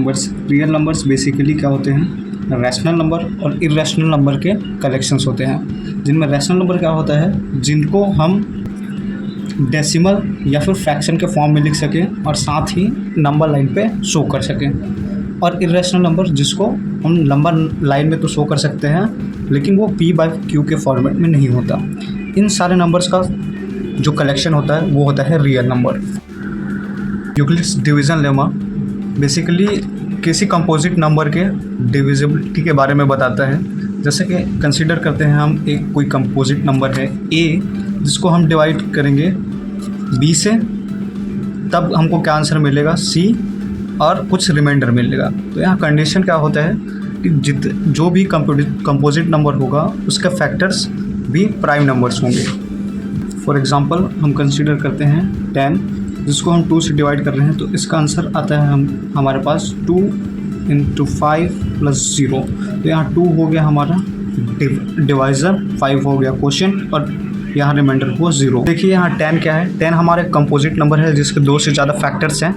Real numbers basically क्या होते हैं, रैशनल नंबर और इरेशनल नंबर के कलेक्शंस होते हैं। जिनमें रैशनल नंबर क्या होता है, जिनको हम डेसिमल या फिर फ्रैक्शन के फॉर्म में लिख सकें और साथ ही नंबर लाइन पे शो कर सकें, और इरेशनल नंबर जिसको हम नंबर लाइन में तो शो कर सकते हैं लेकिन वो p/q के फॉर्मेट में नहीं होता। इन सारे नंबर्स का जो कलेक्शन होता है वो होता है real number. Euclid's division lemma basically किसी कंपोजिट नंबर के डिविजिबिलिटी के बारे में बताता है। जैसे कि कंसीडर करते हैं हम एक कोई कंपोजिट नंबर है a, जिसको हम डिवाइड करेंगे b से, तब हमको क्या आंसर मिलेगा, c, और कुछ रिमाइंडर मिलेगा। तो यहाँ कंडीशन क्या होता है कि जो भी कंपोजिट नंबर होगा उसके फैक्टर्स भी प्राइम नंबर्स होंगे। फॉर एग्जांपल हम कंसीडर करते हैं 10, जिसको हम 2 से डिवाइड कर रहे हैं, तो इसका आंसर आता है हमारे पास 2 × 5 + 0। तो यहाँ 2 हो गया हमारा डिवाइज़र, 5 हो गया क्वोशिएंट, और यहाँ रिमाइंडर हुआ 0। देखिए यहाँ 10 क्या है, 10 हमारे कंपोजिट नंबर है जिसके 2 से ज़्यादा फैक्टर्स हैं,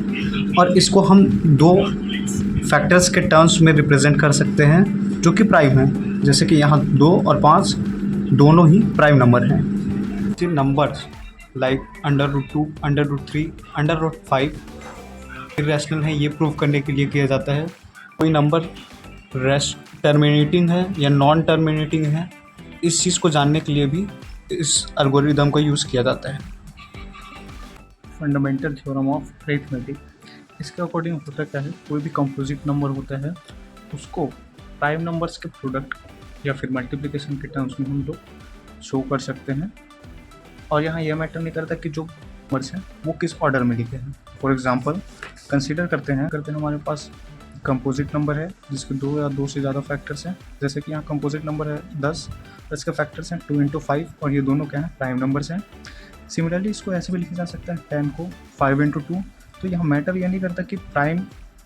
और इसको हम 2 फैक्टर्स के टर्म्स में रिप्रेजेंट कर सकते हैं जो कि प्राइम है। जैसे कि यहाँ 2 और 5 दोनों ही प्राइम नंबर हैं। नंबर्स लाइक √2, √3, √5 इरेशनल है, ये प्रूव करने के लिए किया जाता है। कोई नंबर टर्मिनेटिंग है या नॉन टर्मिनेटिंग है, इस चीज़ को जानने के लिए भी इस एल्गोरिदम का यूज़ किया जाता है। फंडामेंटल थ्योरम ऑफ अरिथमेटिक, इसके अकॉर्डिंग होता क्या है, कोई भी कंपोजिट नंबर होता है उसको प्राइम नंबर्स के प्रोडक्ट या फिर मल्टीप्लिकेशन के टर्म्स में हम लोग शो कर सकते हैं। और यहाँ यह मैटर नहीं करता कि जो नंबर्स हैं वो किस ऑर्डर में लिखे हैं। फॉर एग्जांपल कंसीडर करते हैं हमारे पास कंपोजिट नंबर है जिसके 2 या 2 से ज़्यादा फैक्टर्स हैं। जैसे कि यहाँ कंपोजिट नंबर है 10, इसके फैक्टर्स हैं 2 × 5, और ये दोनों क्या हैं, प्राइम नंबर्स हैं। सिमिलरली इसको ऐसे भी लिखा जा सकता है 10 को 5 × 2। तो यहाँ मैटर ये नहीं करता कि प्राइम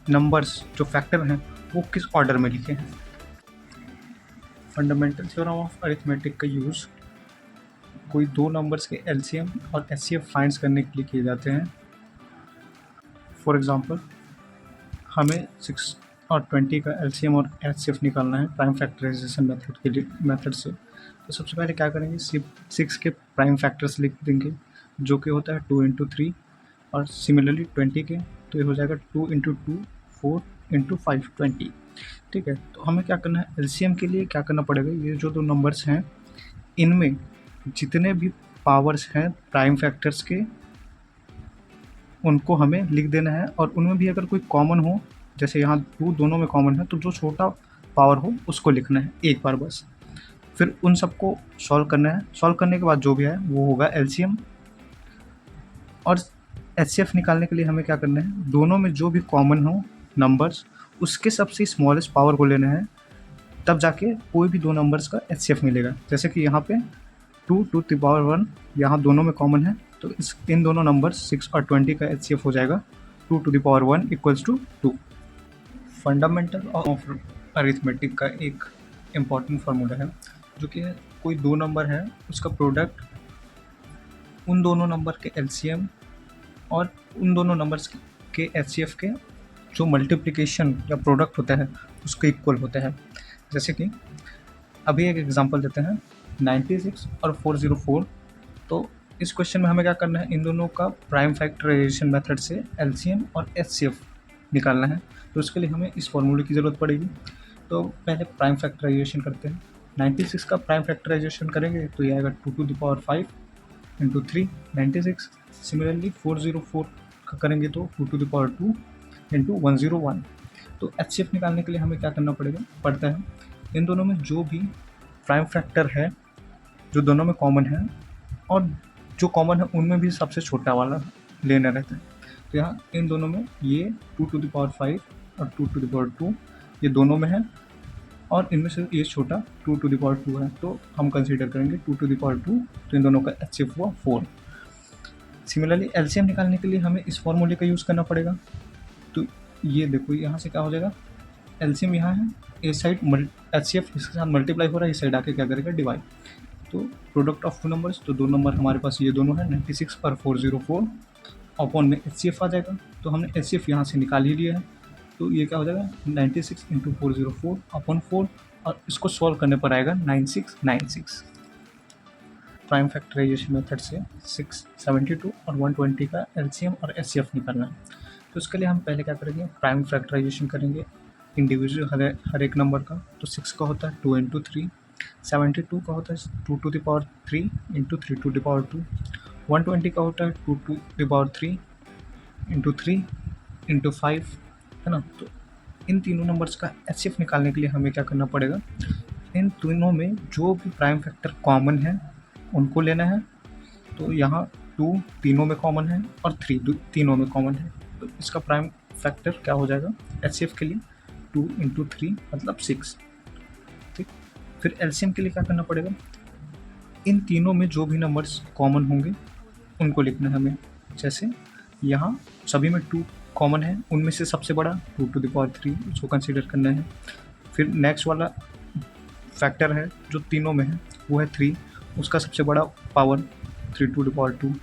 नंबर्स जो फैक्टर हैं वो किस ऑर्डर में लिखे हैं। फंडामेंटल थ्योरम ऑफ अरिथमेटिक का यूज़ कोई 2 नंबर्स के एलसीएम और एचसीएफ फाइंड्स करने के लिए किए जाते हैं। फॉर एग्जांपल हमें 6 और 20 का एलसीएम और एचसीएफ निकालना है प्राइम फैक्टराइजेशन मेथड से। तो सबसे पहले क्या करेंगे, 6 के प्राइम फैक्टर्स लिख देंगे जो कि होता है 2 × 3, और सिमिलरली 20 के तो ये हो जाएगा 2 × 2 4 × 5 20। ठीक है, तो हमें क्या करना है, एलसीएम के लिए क्या करना पड़ेगा, ये जो 2 नंबर्स हैं इनमें जितने भी पावर्स हैं प्राइम फैक्टर्स के उनको हमें लिख देना है, और उनमें भी अगर कोई कॉमन हो, जैसे यहाँ 2 दोनों में कॉमन है, तो जो छोटा पावर हो उसको लिखना है एक बार बस। फिर उन सबको सॉल्व करना है। सॉल्व करने के बाद जो भी है वो होगा एलसीएम, और एचसीएफ निकालने के लिए हमें क्या करना है, दोनों में जो भी कॉमन हो नंबर्स उसके सबसे स्मॉलेस्ट पावर को लेना है, तब जाके कोई भी 2 नंबर्स का एचसीएफ मिलेगा। जैसे कि यहाँ पे 2 to the power 1 यहाँ दोनों में कॉमन है, तो इन दोनों नंबर 6 और 20 का एचसीएफ हो जाएगा 2 to the power 1 = 2। Fundamental of arithmetic का एक इम्पॉर्टेंट फार्मूला है जो कि कोई 2 नंबर है उसका प्रोडक्ट उन दोनों नंबर के एलसीएम और उन दोनों नंबर्स के एचसीएफ के जो मल्टीप्लिकेशन या प्रोडक्ट होता है उसके इक्वल होता है। जैसे कि अभी एक एग्जांपल देते हैं 96 और 404। तो इस क्वेश्चन में हमें क्या करना है, इन दोनों का प्राइम फैक्टराइजेशन मेथड से एलसीएम और एचसीएफ निकालना है। तो उसके लिए हमें इस फॉर्मूले की ज़रूरत पड़ेगी। तो पहले प्राइम फैक्टराइजेशन करते हैं। 96 का प्राइम फैक्टराइजेशन करेंगे तो ये आएगा 2 to the power 5 × 3 96। सिमिलरली 404 का करेंगे तो 2 to the power 2 × 101। तो एचसीएफ निकालने के लिए हमें क्या करना पड़ता है, इन दोनों में जो भी प्राइम फैक्टर है जो दोनों में कॉमन है और जो कॉमन है उनमें भी सबसे छोटा वाला लेना रहता है। तो यहाँ इन दोनों में ये 2 to the power 5 और 2 to the power 2 ये दोनों में है, और इनमें से ये छोटा 2 to the power 2 है, तो हम कंसीडर करेंगे 2 to the power 2। तो इन दोनों का एचसीएफ हुआ 4। सिमिलरली एलसीएम निकालने के लिए हमें इस फॉर्मूले का यूज़ करना पड़ेगा। तो ये देखो यहाँ से क्या हो जाएगा, एलसीएम यहाँ है, इस साइड एचसीएफ इसके साथ मल्टीप्लाई हो रहा है, इस साइड आके क्या करेगा, डिवाइड। तो प्रोडक्ट ऑफ 2 नंबर्स, तो 2 नंबर हमारे पास ये दोनों है 96 और 404 अपॉन में एचसीएफ आ जाएगा। तो हमने एचसीएफ यहाँ से निकाल ही लिया है। तो ये क्या हो जाएगा 96 इंटू 404 अपॉन 4, और इसको सॉल्व करने पर आएगा 9696। प्राइम फैक्टराइजेशन मेथड से 672 और 120 का एलसीएम और एचसीएफ निकालना है। तो उसके लिए हम पहले क्या करेंगे, प्राइम फैक्टराइजेशन करेंगे इंडिविजुअल हर एक नंबर का। तो 6 का होता है 2 इंटू 3, 72 का होता है 2 to the power 3 into 3 to the power 2, 120 का होता है 2 to the power 3 into 3 into 5, है ना। तो इन तीनों नंबर्स का एचसीएफ निकालने के लिए हमें क्या करना पड़ेगा, इन तीनों में जो भी प्राइम फैक्टर कॉमन है उनको लेना है। तो यहाँ 2 तीनों में कॉमन है और 3 तीनों में कॉमन है, तो इसका प्राइम फैक्टर क्या हो जाएगा एचसीएफ के लिए 2 इंटू 3 मतलब 6, ठीक। फिर एलसीएम के लिए क्या करना पड़ेगा, इन तीनों में जो भी नंबर्स कॉमन होंगे उनको लिखना है हमें। जैसे यहाँ सभी में 2 कॉमन है, उनमें से सबसे बड़ा 2 टू द पावर 3 उसको कंसीडर करना है। फिर नेक्स्ट वाला फैक्टर है जो तीनों में है वो है 3, उसका सबसे बड़ा पावर 3 टू द पावर 2।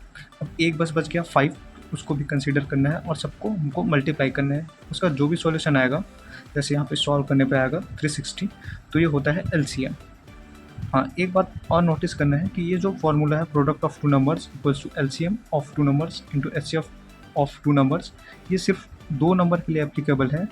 अब एक बच गया 5, उसको भी कंसीडर करना है और सबको हमको मल्टीप्लाई करना है। उसका जो भी सॉल्यूशन आएगा, जैसे यहाँ पे सॉल्व करने पे आएगा 360, तो ये होता है एलसीएम। हाँ, एक बात और नोटिस करना है कि ये जो फॉर्मूला है product of 2 numbers equals to LCM of 2 numbers into HCF of 2 numbers, ये सिर्फ 2 नंबर के लिए एप्लीकेबल है,